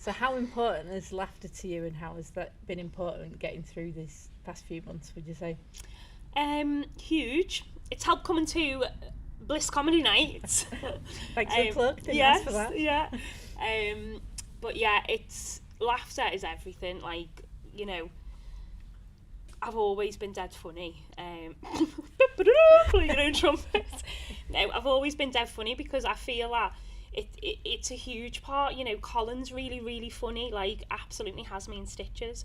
So how important is laughter to you, and how has that been important getting through these past few months, would you say? Huge. It's helped coming to Bliss Comedy Nights. Thanks for the plug. Didn't yes, ask for that. Yeah. But yeah, laughter is everything. Like, you know, I've always been dead funny. Play your own trumpet. No, I've always been dead funny because I feel that it's a huge part. You know, Colin's really, really funny. Like, absolutely has me in stitches.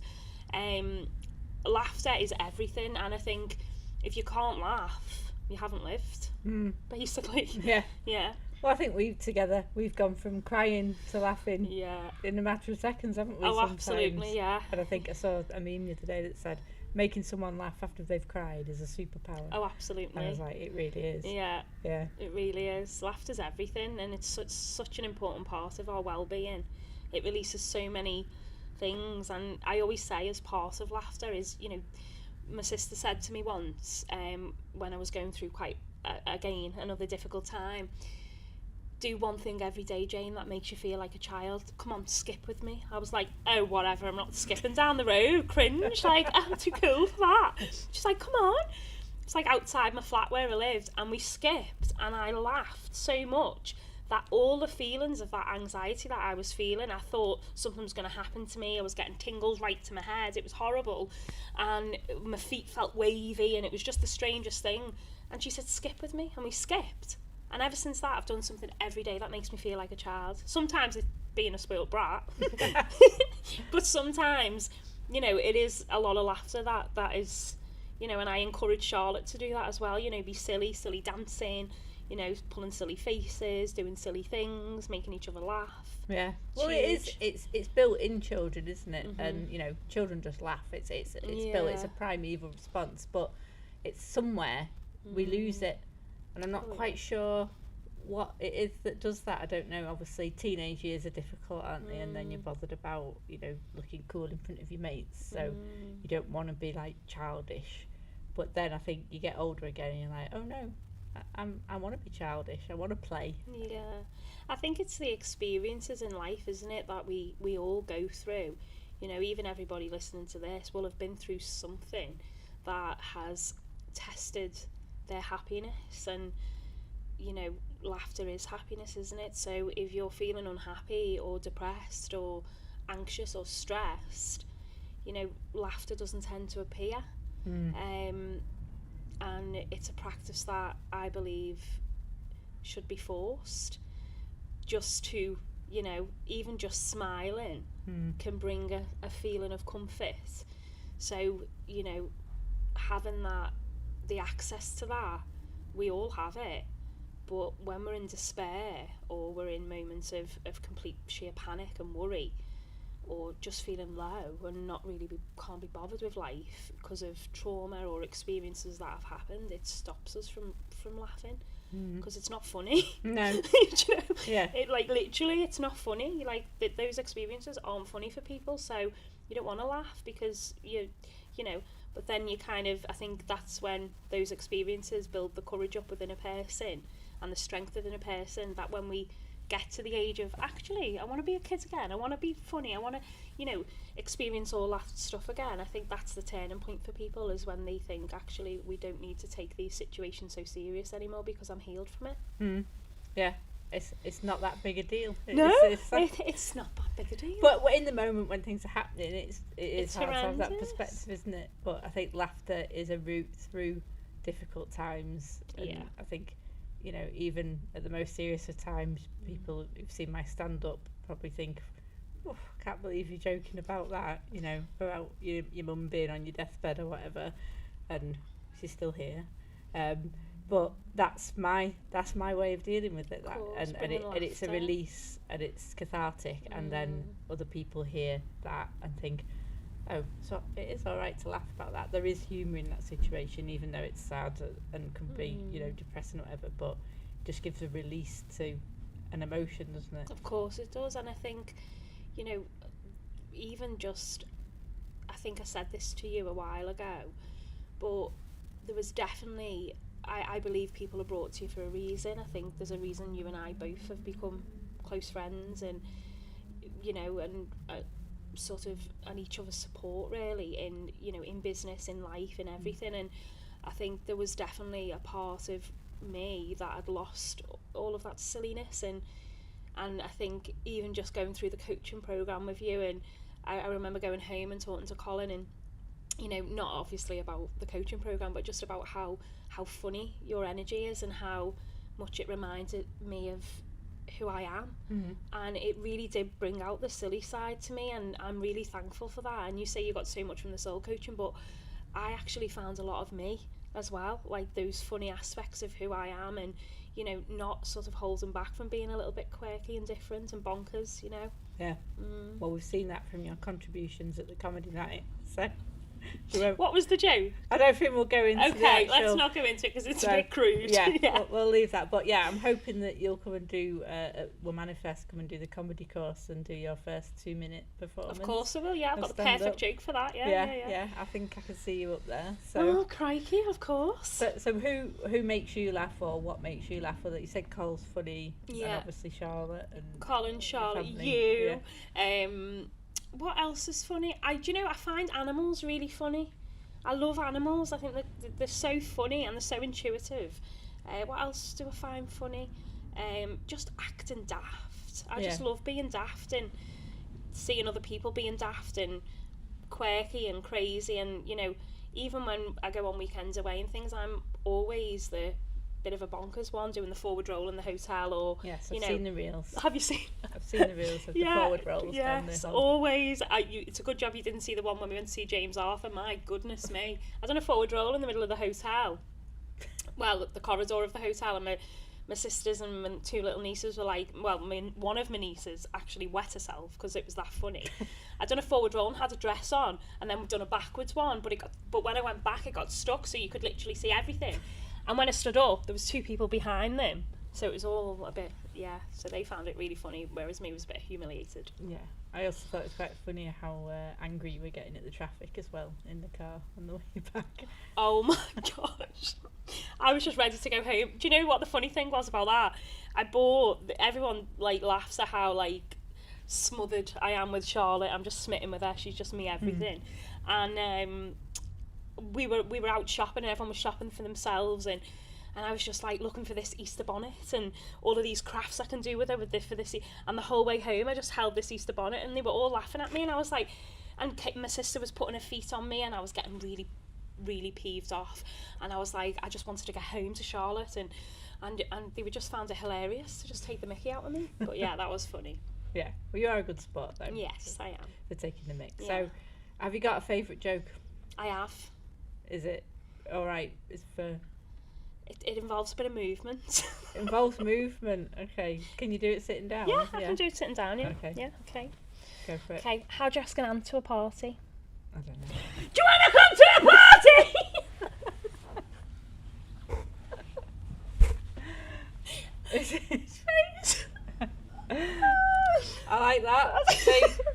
Laughter is everything, and I think if you can't laugh, you haven't lived. Basically. Yeah. Yeah. Well, I think we've gone from crying to laughing in a matter of seconds, haven't we? Oh, sometimes? Absolutely, yeah. And I think I saw a meme the other day that said, making someone laugh after they've cried is a superpower. Oh, absolutely. And I was like, it really is. Yeah. Yeah. It really is. Laughter's everything, and it's such an important part of our well-being. It releases so many things, and I always say as part of laughter is, you know, my sister said to me once, when I was going through quite, again, another difficult time, do one thing every day, Jane, that makes you feel like a child. Come on, skip with me. I was like, oh, whatever, I'm not skipping down the road. Cringe, like, I'm too cool for that. She's like, come on. It's like outside my flat where I lived, and we skipped, and I laughed so much that all the feelings of that anxiety that I was feeling, I thought something was going to happen to me. I was getting tingles right to my head. It was horrible. And my feet felt wavy, and it was just the strangest thing. And she said, skip with me. And we skipped. And ever since that, I've done something every day that makes me feel like a child. Sometimes it's being a spoiled brat. But sometimes, you know, it is a lot of laughter that is, you know, and I encourage Charlotte to do that as well. You know, be silly dancing, you know, pulling silly faces, doing silly things, making each other laugh. Yeah. Well, it's built in children, isn't it? Mm-hmm. And, you know, children just laugh. It's built, it's a primeval response, but it's somewhere we lose it. And I'm not quite sure what it is that does that. I don't know. Obviously, teenage years are difficult, aren't they? And then you're bothered about, you know, looking cool in front of your mates. So you don't want to be, like, childish. But then I think you get older again and you're like, oh, no, I want to be childish. I want to play. Yeah. I think it's the experiences in life, isn't it, that we all go through. You know, even everybody listening to this will have been through something that has tested their happiness, and you know, laughter is happiness, isn't it? So if you're feeling unhappy or depressed or anxious or stressed, you know, laughter doesn't tend to appear. And it's a practice that I believe should be forced, just to, you know, even just smiling can bring a feeling of comfort. So, you know, having that, the access to that, we all have it, but when we're in despair or we're in moments of complete sheer panic and worry, or just feeling low and not really can't be bothered with life because of trauma or experiences that have happened, it stops us from laughing because it's not funny. No. You know? Yeah. It, like, literally, it's not funny. Like, those experiences aren't funny for people, so you don't want to laugh because you know. But then you kind of, I think that's when those experiences build the courage up within a person and the strength within a person, that when we get to the age of, actually, I want to be a kid again, I want to be funny, I want to, you know, experience all that stuff again. I think that's the turning point for people, is when they think, actually, we don't need to take these situations so serious anymore because I'm healed from it. Yeah. It's not that big a deal. It's not that big a deal. But in the moment when things are happening, it is hard to have that horrendous. perspective, isn't it? But I think laughter is a route through difficult times. And I think, you know, even at the most serious of times, people who've seen my stand-up probably think, oh, I can't believe you're joking about that, you know, about your mum being on your deathbed or whatever, and she's still here. But that's my way of dealing with it. And it's a release, and it's cathartic. And then other people hear that and think, oh, so it is all right to laugh about that. There is humour in that situation, even though it's sad and can be, you know, depressing or whatever. But it just gives a release to an emotion, doesn't it? Of course it does. And I think, you know, even just, I think I said this to you a while ago, but there was definitely, I believe people are brought to you for a reason. I think there's a reason you and I both have become close friends, and you know, and sort of on each other's support really in, you know, in business, in life, in everything. And I think there was definitely a part of me that had lost all of that silliness, and I think even just going through the coaching program with you, and I remember going home and talking to Colin, and you know, not obviously about the coaching program, but just about how funny your energy is and how much it reminded me of who I am. And it really did bring out the silly side to me, and I'm really thankful for that. And you say you got so much from the soul coaching, but I actually found a lot of me as well, like those funny aspects of who I am, and you know, not sort of holding back from being a little bit quirky and different and bonkers, you know. Well, we've seen that from your contributions at the comedy night, so what was the joke? I don't think we'll go into okay, let's not go into it because it's a bit crude. We'll leave that, but yeah, I'm hoping that you'll come and do we'll manifest come and do the comedy course and do your first 2-minute performance. Of course I will. I've got the perfect joke for that. Yeah, I think I can see you up there, so crikey, of course. So who makes you laugh, or what makes you laugh? Or that you said Cole's funny, and obviously Charlotte and Colin, Charlotte, you. What else is funny? I find animals really funny. I love animals. I think they're so funny and they're so intuitive. What else do I find funny? Just acting daft. I just love being daft and seeing other people being daft and quirky and crazy. And you know, even when I go on weekends away and things, I'm always the bit of a bonkers one, doing the forward roll in the hotel, or I've you know, seen the reels. Have you seen? I've seen the reels of the forward rolls. Yes, always. It's a good job you didn't see the one when we went to see James Arthur. My goodness me, I done a forward roll in the middle of the hotel. Well, the corridor of the hotel, and my sisters and my 2 little nieces were like, well, one of my nieces actually wet herself because it was that funny. I'd done a forward roll and had a dress on, and then we'd done a backwards one, but when I went back, it got stuck, so you could literally see everything. And when I stood up, there was 2 people behind them. So it was all a bit, so they found it really funny, whereas me was a bit humiliated. Yeah. I also thought it was quite funny how angry you were getting at the traffic as well in the car on the way back. Oh my gosh. I was just ready to go home. Do you know what the funny thing was about that? Everyone like laughs at how like smothered I am with Charlotte. I'm just smitten with her. She's just me everything. And we were out shopping, and everyone was shopping for themselves, and I was just like looking for this Easter bonnet and all of these crafts I can do with her for this, and the whole way home I just held this Easter bonnet, and they were all laughing at me, and I was like, and my sister was putting her feet on me, and I was getting really, really peeved off, and I was like, I just wanted to get home to Charlotte, and they were just found it hilarious to just take the mickey out of me. But yeah, that was funny. Yeah, well, you are a good sport though. Yes, I am. For taking the mick. So have you got a favourite joke? I have. Is it alright? It involves a bit of movement. Involves movement. Okay. Can you do it sitting down? Yeah, I can do it sitting down. Yeah. Okay. Yeah. Okay. Go for it. Okay. How do you ask an ant to a party? I don't know. Do you want to come to a party? I like that. So,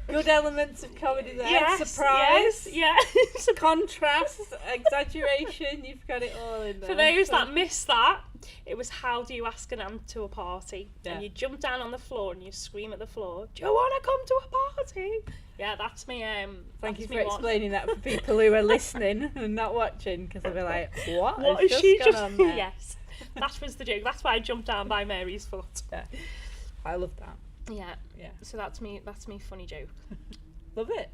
good elements of comedy there. Yes, surprise. yes. Contrast, exaggeration. You've got it all in there. For those that missed that, it was how do you ask an ant to a party? Yeah. And you jump down on the floor and you scream at the floor, do you want to come to a party? Yeah, that's me. Thank you for explaining that for people who are listening and not watching, because they'll be like, what is she just on there? Yes, that was the joke. That's why I jumped down by Mary's foot. Yeah, I love that. Yeah. Yeah. So that's me funny joke. Love it.